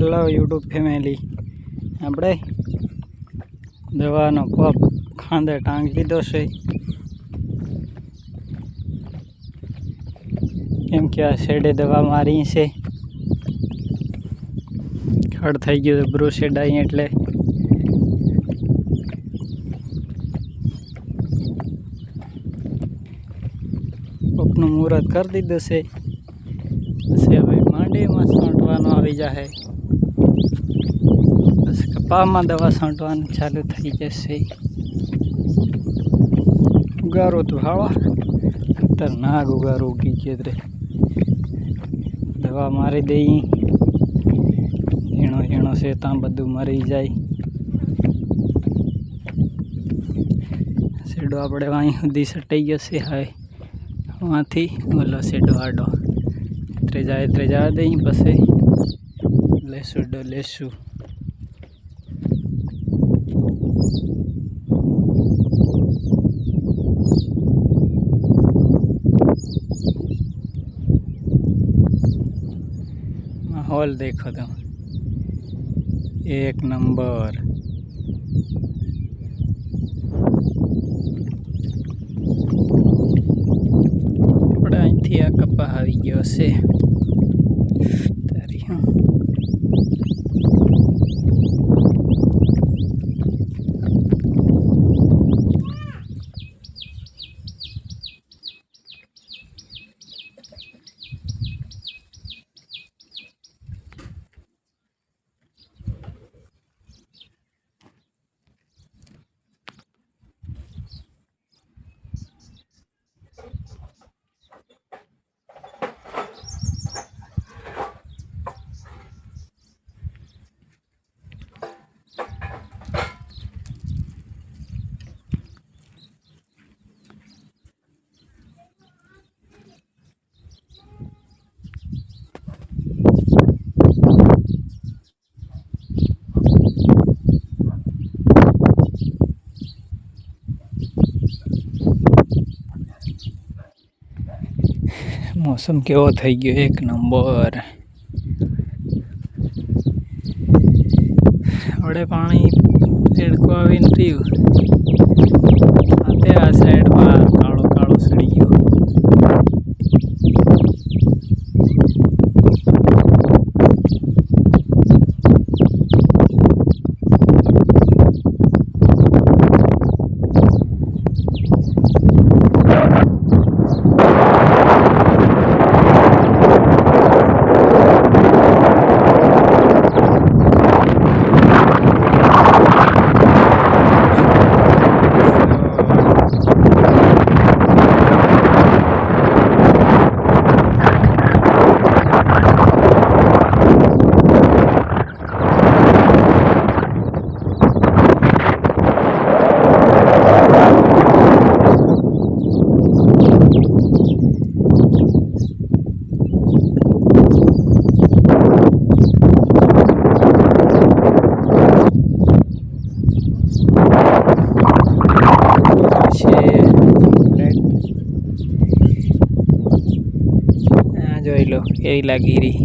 Hello YouTube family, આપણે દવાનો પગ ખાંદે ટાંગી દીધો છે, કેમ કે આ શેડે દવા મારી છે. ખડ થઈ ગયું બ્રુશેડ અહીં એટલે પગનું મુહૂર્ત કરી દીધું છે. પછી હવે માંડીમાં છાંટવાનું આવી જાય, પછી કપામાં દવા છાંટવાનું ચાલુ થઈ જશે. ઉગારો તો હાવા ખતરનાક ઉગારો ઉગી ગયો રે. દવા મારી દઈ, ઝીણો ઝીણો છે ત્યાં બધું મરી જાય. શેડો આપણે અહીં સુધી સટાઈ ગયો છે. હવે વાંથી ઓલો શેડો આડો ત્રેજા દઈ, પછી લેશું. माहौल देखो तुम, एक नंबर. આપણે અહીંથી આ કપા આવી ગયો છે. मौसम केवो थई गयो, एक नंबर. अड़े पानी रेड़को आवीने रह्યું. आ साइड पर काळो काळो सड़ी गयो. જોઈ લો કેવી લાગી રહી.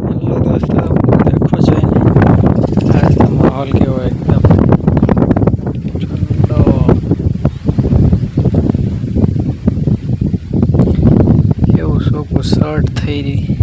હેલો દોસ્તો, દેખો છો આજનો માહોલ કેવો એકદમ ઠંડો. એવું શોખ શર્ટ થઈ રહી.